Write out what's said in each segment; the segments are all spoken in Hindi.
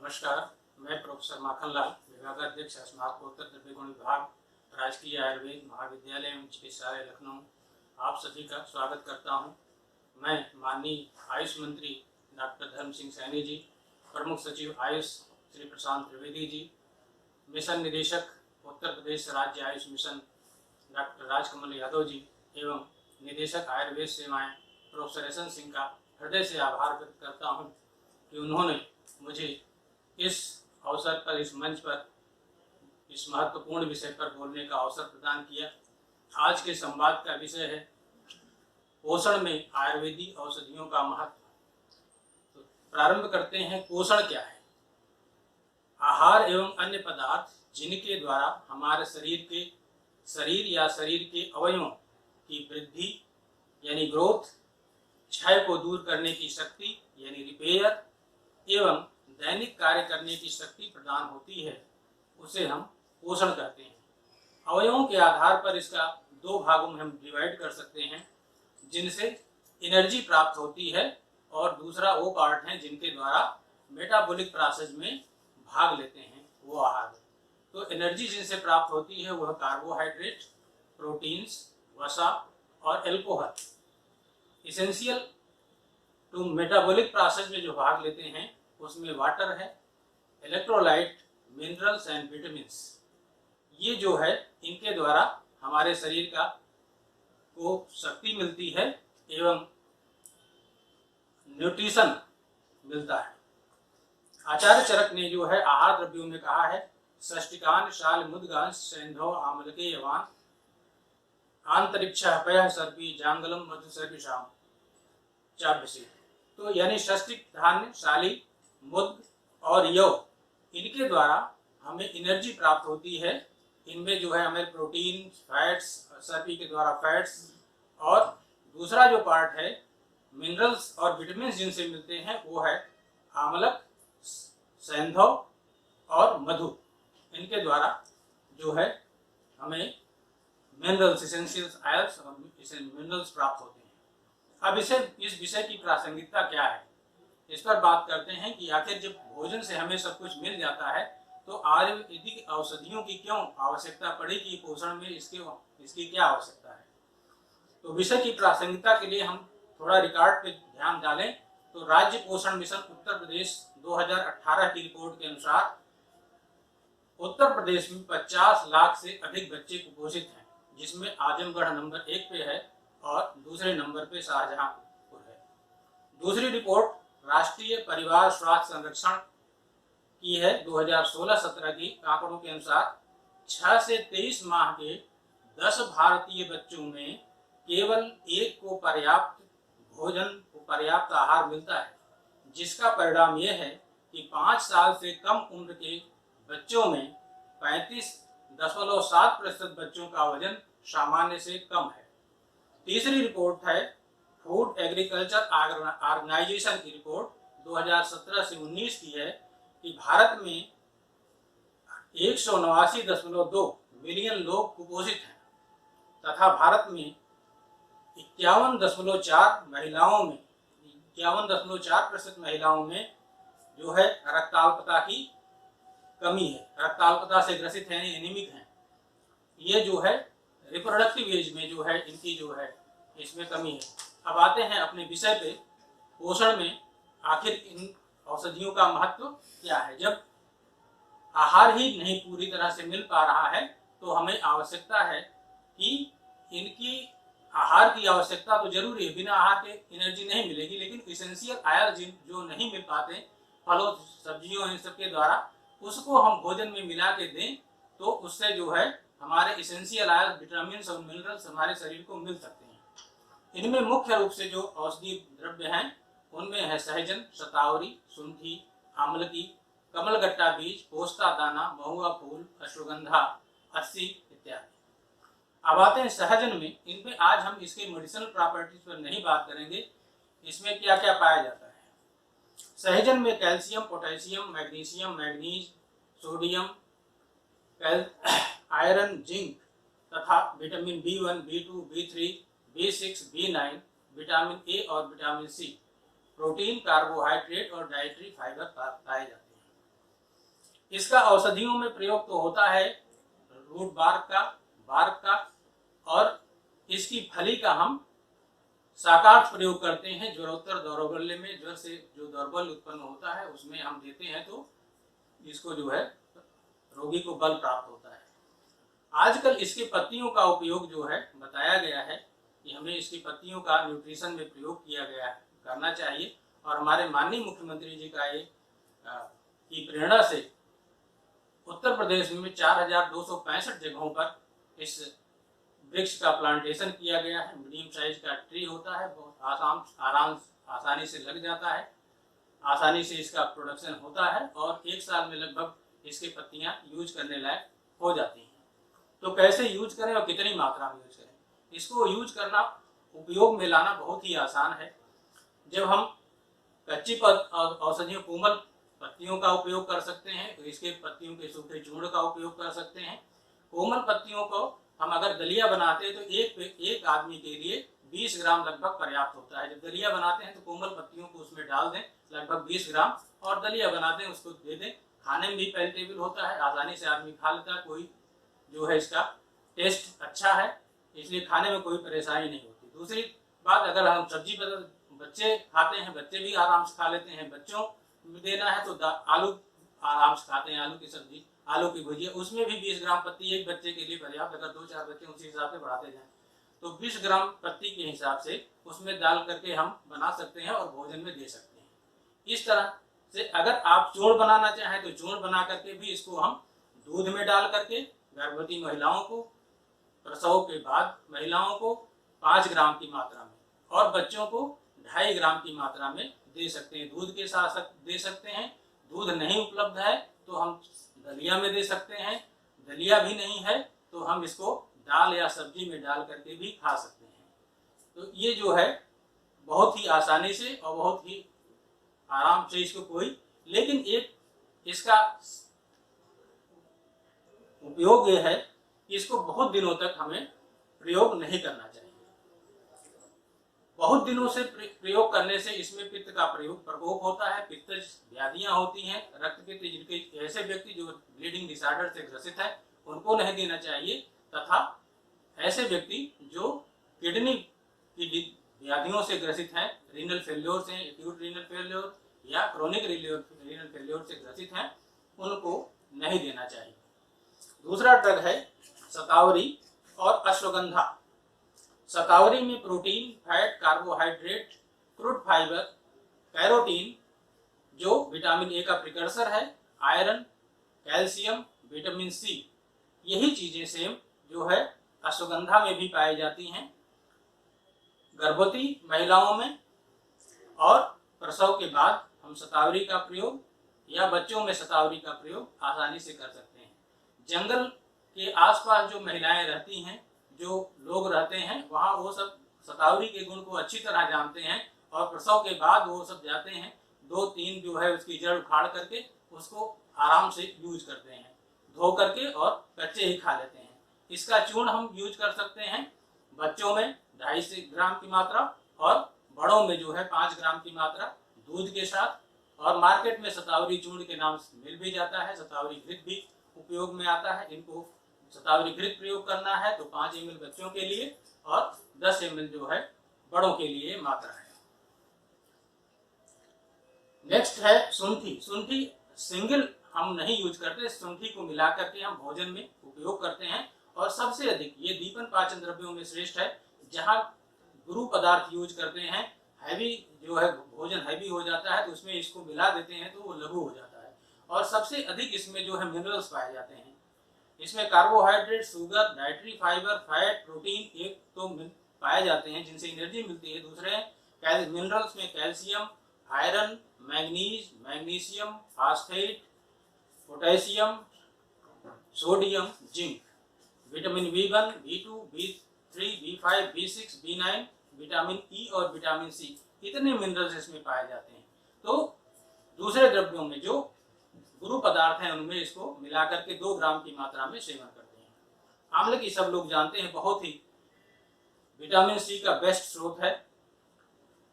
नमस्कार। मैं प्रोफेसर माखनलाल, विभागाध्यक्ष स्नातकोत्तर द्रव्य गुण विभाग, राजकीय आयुर्वेद महाविद्यालय एवं चिकित्सालय लखनऊ, आप सभी का स्वागत करता हूं। मैं माननीय आयुष मंत्री डॉक्टर धर्म सिंह सैनी जी, प्रमुख सचिव आयुष श्री प्रशांत त्रिवेदी जी, मिशन निदेशक उत्तर प्रदेश राज्य आयुष मिशन डॉक्टर राजकमल यादव जी एवं निदेशक आयुर्वेद सेवाएं प्रोफेसर एस एन सिंह का हृदय से आभार व्यक्त करता हूं कि उन्होंने मुझे इस अवसर पर, इस मंच पर, इस महत्वपूर्ण विषय पर बोलने का अवसर प्रदान किया। आज के संवाद का विषय है पोषण में आयुर्वेदिक औषधियों का महत्व। तो प्रारंभ करते हैं, पोषण क्या है? आहार एवं अन्य पदार्थ जिनके द्वारा हमारे शरीर या शरीर के अवयवों की वृद्धि यानी ग्रोथ, क्षय को दूर करने की शक्ति यानी रिपेयर एवं दैनिक कार्य करने की शक्ति प्रदान होती है, उसे हम पोषण कहते हैं। अवयवों के आधार पर इसका दो भागों में हम डिवाइड कर सकते हैं, जिनसे एनर्जी प्राप्त होती है, और दूसरा वो पार्ट है जिनके द्वारा मेटाबॉलिक प्रोसेस में भाग लेते हैं, वो आहार। तो एनर्जी जिनसे प्राप्त होती है वह कार्बोहाइड्रेट, प्रोटीन्स, वसा और alcohol. Essential to metabolic process में जो भाग लेते हैं उसमें वाटर है, इलेक्ट्रोलाइट, मिनरल्स एंड विटामिन्स। ये जो है, इनके द्वारा हमारे शरीर को शक्ति मिलती है एवं न्यूट्रिशन मिलता है। आचार्य चरक ने जो है आहार द्रव्यों में कहा है, षष्टिकान शाल मुद्गांश सैंधव आमलके यवान आंतरिक्ष पय सर्पी जांगलम मधु सर्पिशाम चाभ्यसी। तो यानी षष्टिक धान्य, शाली, मुद्ग और यव, इनके द्वारा हमें एनर्जी प्राप्त होती है। इनमें जो है हमें प्रोटीन, फैट्स, सर्पी के द्वारा फैट्स, और दूसरा जो पार्ट है मिनरल्स और विटामिन जिनसे मिलते हैं वो है आमलक, सैंधव और मधु। इनके द्वारा जो है हमें मिनरल्स, एसेंशियल आयल्स और मिनरल्स प्राप्त होते हैं। अब इस विषय की प्रासंगिकता क्या है, इस पर बात करते हैं कि आखिर जब भोजन से हमें सब कुछ मिल जाता है तो आयुर्वेदिक औषधियों की क्यों आवश्यकता पड़ेगी? पोषण में इसकी क्या आवश्यकता है? तो विषय की प्रासंगिकता के लिए हम थोड़ा रिकॉर्ड पे ध्यान डालें तो राज्य पोषण मिशन उत्तर प्रदेश 2018 की रिपोर्ट के अनुसार उत्तर प्रदेश में 50 लाख से अधिक बच्चे कुपोषित हैं, जिसमें आजमगढ़ नंबर 1 पे है और दूसरे नंबर पे शाहजहांपुर है। दूसरी रिपोर्ट राष्ट्रीय परिवार स्वास्थ्य संरक्षण की है 2016-17 की आंकड़ों के अनुसार 6 से 23 माह के 10 भारतीय बच्चों में केवल एक को पर्याप्त भोजन, पर्याप्त आहार मिलता है, जिसका परिणाम यह है कि 5 साल से कम उम्र के बच्चों में 35.7% बच्चों का वजन सामान्य से कम है। तीसरी रिपोर्ट है फूड एग्रीकल्चर ऑर्गेनाइजेशन की रिपोर्ट 2017 से 19 की है कि भारत में 189.2 मिलियन लोग कुपोषित हैं तथा भारत में 51.4% महिलाओं में जो है रक्ताल्पता की कमी है, रक्ताल्पता से ग्रसित है, एनीमिक हैं। ये जो है रिप्रोडक्टिव एज में जो है इनकी जो है इसमें कमी है। अब आते हैं अपने विषय पे, पोषण में आखिर इन औषधियों का महत्व क्या है। जब आहार ही नहीं पूरी तरह से मिल पा रहा है तो हमें आवश्यकता है कि इनकी आहार की आवश्यकता तो जरूरी है, बिना आहार के एनर्जी नहीं मिलेगी, लेकिन इसेंशियल आयल जो नहीं मिल पाते फलों, सब्जियों, इन सब के द्वारा, उसको हम भोजन में मिला के दें तो उससे जो है हमारे इसेंशियल आयल, विटामिन और मिनरल्स हमारे शरीर को मिल सकते हैं। इनमें मुख्य रूप से जो औषधीय द्रव्य हैं उनमें है सहजन, शतावरी, सुंठी, आमलकी, कमलगट्टा बीज, पोस्ता दाना, महुआ फूल, अश्वगंधा, अस्सी इत्यादि। अब आते हैं सहजन में। इनमें आज हम इसके मेडिसिनल प्रॉपर्टीज पर नहीं बात करेंगे, इसमें क्या क्या पाया जाता है। सहजन में calcium, potassium, magnesium, manganese, sodium, iron, zinc तथा vitamin B1, B2, B3, B6, B9, vitamin A और विटामिन सी, प्रोटीन, कार्बोहाइड्रेट और डाइटरी फाइबर पाए जाते हैं। इसका औषधियों में प्रयोग तो होता है रूट बार्क का और इसकी फली का हम साकार्थ प्रयोग करते हैं ज्वरोत्तर दौर्बल्य में। ज्वर से जो दौर्बल्य उत्पन्न होता है उसमें हम देते हैं तो इसको जो है रोगी को बल प्राप्त होता है। आजकल इसकी पत्तियों का उपयोग जो है बताया गया है कि हमें इसकी पत्तियों का न्यूट्रिशन में प्रयोग किया गया करना चाहिए और हमारे माननीय मुख्यमंत्री जी का ये की प्रेरणा से उत्तर प्रदेश में 4265 जगहों पर इस वृक्ष का प्लांटेशन किया गया है। मीडियम साइज का ट्री होता है, बहुत आसानी से लग जाता है, आसानी से इसका प्रोडक्शन होता है और एक साल में लगभग इसकी पत्तियां यूज करने लायक हो जाती हैं। तो कैसे यूज करें और कितनी मात्रा में यूज करें? इसको यूज करना, उपयोग में लाना बहुत ही आसान है। जब हम कच्ची औषधियों कोमल पत्तियों का उपयोग कर सकते हैं तो इसके पत्तियों के सूखे चूर्ण का उपयोग कर सकते हैं। कोमल पत्तियों को हम अगर दलिया बनाते हैं तो एक आदमी के लिए 20 ग्राम लगभग पर्याप्त होता है। जब दलिया बनाते हैं तो कोमल पत्तियों को उसमें डाल दें लगभग 20 ग्राम और दलिया बनाते हैं उसको दे दें। खाने में भी पैलेटेबल होता है, आसानी से आदमी खा लेता है, कोई जो है इसका टेस्ट अच्छा है, इसलिए खाने में कोई परेशानी नहीं होती। दूसरी बात, अगर हम सब्जी बच्चे खाते हैं, बच्चे भी आराम से खा लेते हैं, बच्चों देना है तो आलू आराम से खाते हैं, आलू की सब्जी, आलू की भुजिया, उसमें भी 20 ग्राम पत्ती एक बच्चे के लिए पर्याप्त। अगर 2-4 बच्चे उसी हिसाब से बढ़ाते जाएं तो 20 ग्राम पत्ती के हिसाब से उसमें डाल करके हम बना सकते हैं और भोजन में दे सकते हैं। इस तरह से अगर आप चूर्ण बनाना चाहें तो चूर्ण बना करके भी इसको हम दूध में डाल करके गर्भवती महिलाओं को, प्रसव के बाद महिलाओं को 5 ग्राम की मात्रा में और बच्चों को 2.5 ग्राम की मात्रा में दे सकते हैं। दूध के साथ दे सकते हैं। दूध नहीं उपलब्ध है तो हम दलिया में दे सकते हैं। दलिया भी नहीं है तो हम इसको दाल या सब्जी में डाल करके भी खा सकते हैं। तो ये जो है बहुत ही आसानी से और बहुत ही आराम से इसको लेकिन एक इसका उपयोग ये है कि इसको बहुत दिनों तक हमें प्रयोग नहीं करना चाहिए। बहुत दिनों से प्रयोग करने से इसमें पित्त का प्रकोप होता है, पित्त व्याधियां होती हैं, रक्तपित्त, जिनके ऐसे व्यक्ति जो ब्लीडिंग डिसऑर्डर से ग्रसित है उनको नहीं देना चाहिए, तथा ऐसे व्यक्ति जो किडनी की व्याधियों से ग्रसित हैं, रीनल फेल्योर से, एक्यूट रीनल फेल्योर या क्रोनिक रीनल फेल्योर से ग्रसित हैं, उनको नहीं देना चाहिए। दूसरा ड्रग है शतावरी और अश्वगंधा। शतावरी में protein, fat, carbohydrate, crude fibre, carotene जो विटामिन ए का प्रिकर्सर है, आयरन, कैल्शियम, विटामिन सी, यही चीजें सेम जो है अश्वगंधा में भी पाई जाती हैं। गर्भवती महिलाओं में और प्रसव के बाद हम शतावरी का प्रयोग या बच्चों में शतावरी का प्रयोग आसानी से कर सकते हैं। जंगल के आसपास जो महिलाएं रहती हैं, जो लोग रहते हैं, वहाँ वो सब शतावरी के गुण को अच्छी तरह जानते हैं और प्रसव के बाद वो सब जाते हैं 2-3 जो है उसकी जड़ उखाड़ करके उसको आराम से यूज करते हैं, धो करके और कच्चे ही खा लेते हैं। इसका चूर्ण हम यूज कर सकते हैं बच्चों में 2.5 ग्राम की मात्रा और बड़ों में जो है 5 ग्राम की मात्रा दूध के साथ। और मार्केट में शतावरी चूर्ण के नाम से मिल भी जाता है, शतावरी घृत भी उपयोग में आता है। इनको शतावरी घृत प्रयोग करना है तो 5 ml बच्चों के लिए और 10 ml जो है बड़ों के लिए मात्रा है। नेक्स्ट है शुंठी। शुंठी सिंगल हम नहीं यूज करते, शुंठी को मिला करके हम भोजन में उपयोग करते हैं और सबसे अधिक ये दीपन पाचन द्रव्यों में श्रेष्ठ है। जहाँ गुरु पदार्थ यूज करते हैं, हैवी जो है भोजन हैवी हो जाता है तो उसमें इसको मिला देते हैं तो वो लघु हो जाता है। और सबसे अधिक इसमें जो है मिनरल्स पाए जाते हैं। इसमें carbohydrate, sugar, dietary fibre, fat, protein एक तो पाए जाते हैं जिनसे एनर्जी मिलती है। दूसरे मिनरल्स में calcium, iron, manganese, magnesium, phosphate, potassium, sodium, zinc, vitamin B1, B2, B3, B5, B6, B9, vitamin E और विटामिन सी, इतने मिनरल्स इसमें पाए जाते हैं। तो दूसरे द्रव्यों में जो गुरु पदार्थ हैं उनमें इसको मिलाकर के 2 ग्राम की मात्रा में सेवन करते हैं। आंवले की सब लोग जानते हैं, बहुत ही विटामिन सी का बेस्ट स्रोत है।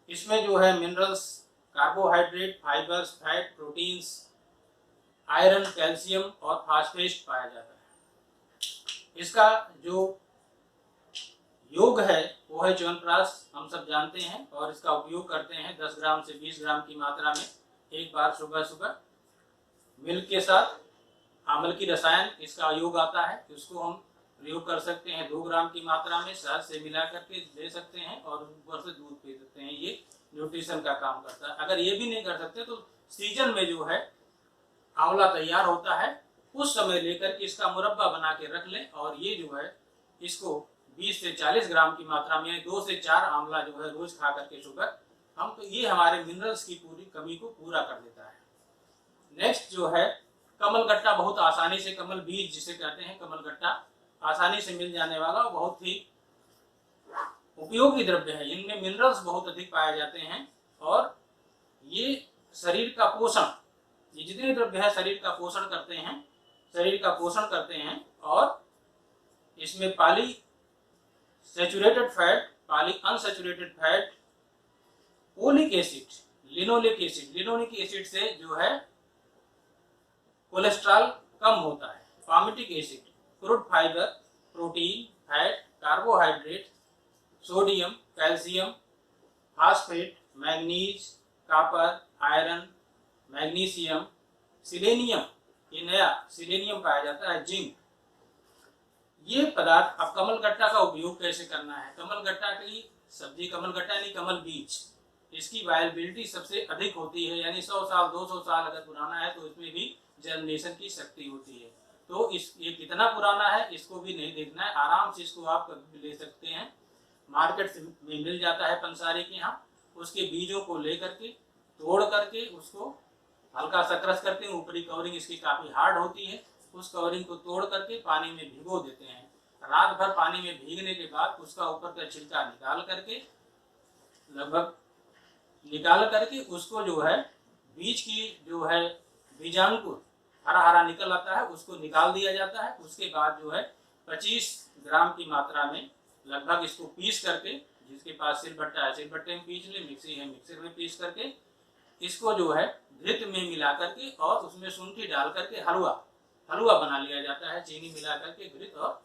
इसमें जो है minerals, carbohydrate, fibres, fat, proteins, iron, calcium और फास्फेट पाया जाता है। इसका जो योग है वो है च्यवनप्राश, हम सब जानते हैं, और इसका उपयोग करते हैं 10 ग्राम से 20 ग्राम की मात्रा में एक बार सुबह सुबह मिल्क के साथ। आमल की रसायन इसका योग आता है, उसको हम प्रयोग कर सकते हैं 2 ग्राम की मात्रा में, शहद से मिला करके दे सकते हैं और ऊपर से दूध पी सकते हैं। ये न्यूट्रिशन का काम करता है। अगर ये भी नहीं कर सकते तो सीजन में जो है आंवला तैयार होता है, उस समय लेकर के इसका मुरब्बा बना के रख लें, और ये जो है इसको 20 से 40 ग्राम की मात्रा में 2 से 4 आंवला जो है रोज खा करके सुबह हम, तो ये हमारे मिनरल्स की पूरी कमी को पूरा कर देता है। नेक्स्ट जो है कमल गट्टा, बहुत आसानी से, कमल बीज जिसे कहते हैं, कमल गट्टा आसानी से मिल जाने वाला बहुत ही उपयोगी द्रव्य है। इनमें मिनरल्स बहुत अधिक पाए जाते हैं और ये शरीर का पोषण, ये जितने द्रव्य है शरीर का पोषण करते हैं, शरीर का पोषण करते हैं। और इसमें poly saturated fat, poly unsaturated fat, oleic acid, linoleic acid, linoleic acid से जो है कोलेस्ट्रॉल कम होता है, palmitic acid, crude fibre, protein, fat, carbohydrate, sodium, calcium, phosphate, manganese, copper, iron, magnesium, selenium, ये नया सिलेनियम पाया जाता है, जिंक, ये पदार्थ। अब कमल गट्टा का उपयोग कैसे करना है? कमल गट्टा की सब्जी, कमल गट्टा यानी कमल बीज, इसकी वायबिलिटी सबसे अधिक होती है, यानी 100 साल 200 साल अगर पुराना है तो इसमें भी जर्मिनेशन की शक्ति होती है। तो इस ये कितना पुराना है इसको भी नहीं देखना है, आराम से इसको आप कभी ले सकते हैं, मार्केट में मिल जाता है पंसारी के यहाँ। उसके बीजों को ले करके तोड़ करके उसको हल्का सा क्रश करते हैं, ऊपरी कवरिंग इसकी काफ़ी हार्ड होती है, उस कवरिंग को तोड़ करके पानी में भिगो देते हैं। रात भर पानी में भीगने के बाद उसका ऊपर का छिलका निकाल करके, लगभग निकाल करके उसको जो है बीज की जो है बीजांकुर हरा हरा निकल आता है, उसको निकाल दिया जाता है। उसके बाद जो है 25 ग्राम की मात्रा में लगभग इसको पीस करके, जिसके पास सिलबट्टा है सिलबट्टे में पीस ले, मिक्सी है मिक्सर में पीस करके इसको जो है घृत में मिला करके और उसमें शुंठी डाल करके हलवा बना लिया जाता है, चीनी मिला करके, घृत और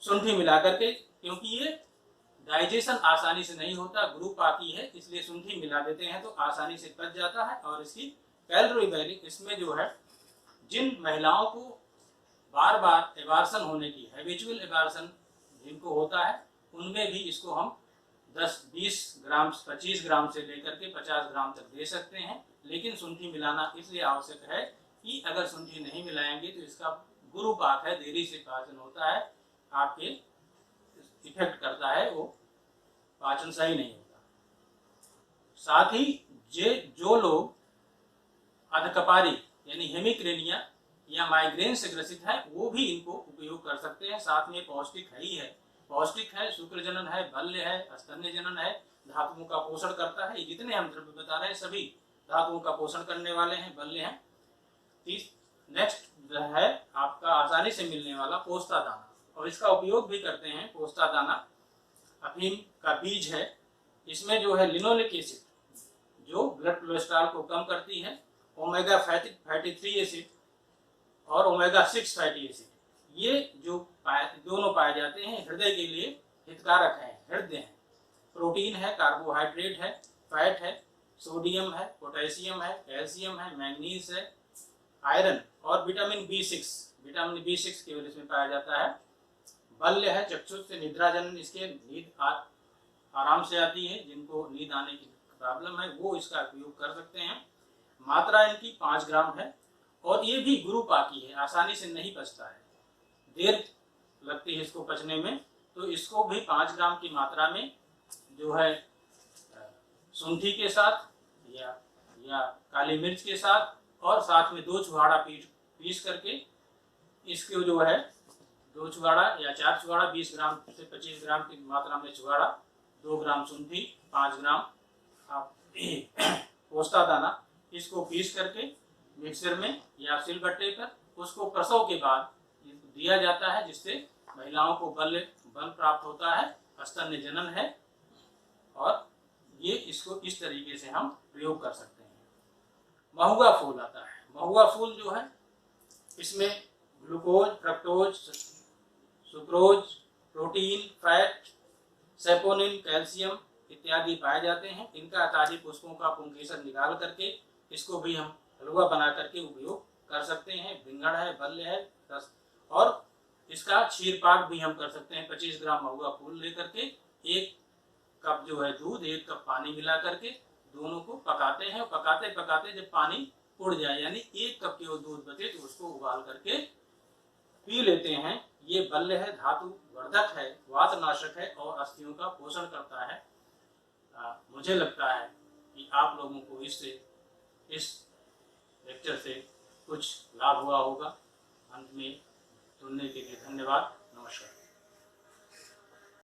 शुंठी मिला करके। क्योंकि ये डाइजेशन आसानी से नहीं होता, गुरुपाकी है, इसलिए शुंठी मिला देते हैं तो आसानी से पच जाता है। और इसकी कैलोरी वैल्यू, इसमें जो है जिन महिलाओं को बार बार एबार्सन होने की, हैबिचुअल एबार्सन जिनको होता है, उनमें भी इसको हम 10-20 ग्राम 25 ग्राम से लेकर के 50 ग्राम तक दे सकते हैं। लेकिन शुंठी मिलाना इसलिए आवश्यक है कि अगर शुंठी नहीं मिलाएंगे तो इसका गुरुपाक है, देरी से पाचन होता है, आपके इफेक्ट करता है, वो पाचन सही नहीं होता। साथ ही जो लोग अधकपारी यानी हेमिक्रेनिया या माइग्रेन से ग्रसित है वो भी इनको उपयोग कर सकते हैं। साथ में पौष्टिक पौष्टिक है, शुक्र जनन है, बल्य है, स्तन्य जनन है, धातुओं का पोषण करता है। ये जितने हम द्रव्य बता रहे हैं सभी धातुओं का पोषण करने वाले हैं, बल्य हैं। नेक्स्ट है आपका आसानी से मिलने वाला पोस्ता दाना, और इसका उपयोग भी करते हैं। पोस्ता दाना अफीम का बीज है, इसमें जो है लिनोलिक एसिड जो ब्लड कोलेस्ट्रॉल को कम करती है, ओमेगा फैटी 3 एसिड और ओमेगा 6 फैटी एसिड, ये जो दोनों पाए जाते हैं हृदय के लिए हितकारक हैं, हृदय हैं। प्रोटीन है, कार्बोहाइड्रेट है, फैट है, सोडियम है, पोटेशियम है, कैल्शियम है, मैग्नीज है, आयरन और विटामिन बी6 केवल इसमें पाया जाता है। बल्य है, चक्षुष से निद्रा जनन, इसके नींद आराम से आती है, जिनको नींद आने की प्रॉब्लम है वो इसका उपयोग कर सकते हैं। मात्रा इनकी 5 ग्राम है और ये भी गुरुपाकी है, आसानी से नहीं पचता है, देर लगती है इसको पचने में। तो इसको भी 5 ग्राम की मात्रा में जो है शुंठी के साथ या काली मिर्च के साथ और साथ में 2 छुहाड़ा पीस करके इसको जो है 2 छुहाड़ा या 4 छुहाड़ा 20 ग्राम से 25 ग्राम की मात्रा में छुहाड़ा, 2 ग्राम शुंठी, 5 ग्राम पोस्ता दाना, इसको पीस करके मिक्सर में या सिलबट्टे पर उसको प्रसव के बाद दिया जाता है, जिससे महिलाओं को बल प्राप्त होता है, स्तन्य जनन है। और ये इसको इस तरीके से हम प्रयोग कर सकते हैं। महुआ फूल आता है, महुआ महुआ फूल जो है इसमें glucose, fructose, sucrose, protein, fat, saponin, calcium इत्यादि पाए जाते हैं। इनका ताजे पुष्पों का पुंकेसर निकाल करके इसको भी हम हलवा बना करके उपयोग कर सकते हैं। भिंगड़ है, बल्ले है, रस, और इसका क्षीर पाक भी हम कर सकते हैं। 25 ग्राम महुआ फूल लेकर के 1 कप जो है दूध, 1 कप पानी मिला करके दोनों को पकाते हैं। पकाते पकाते जब पानी उड़ जाए यानी 1 कप के वो दूध बचे तो उसको उबाल करके पी लेते हैं। ये बल्ले है, धातु वर्धक है, वातनाशक है और अस्थियों का पोषण करता है। मुझे लगता है कि आप लोगों को इससे, इस लेक्चर से कुछ लाभ हुआ होगा। अंत में सुनने के लिए धन्यवाद। नमस्कार।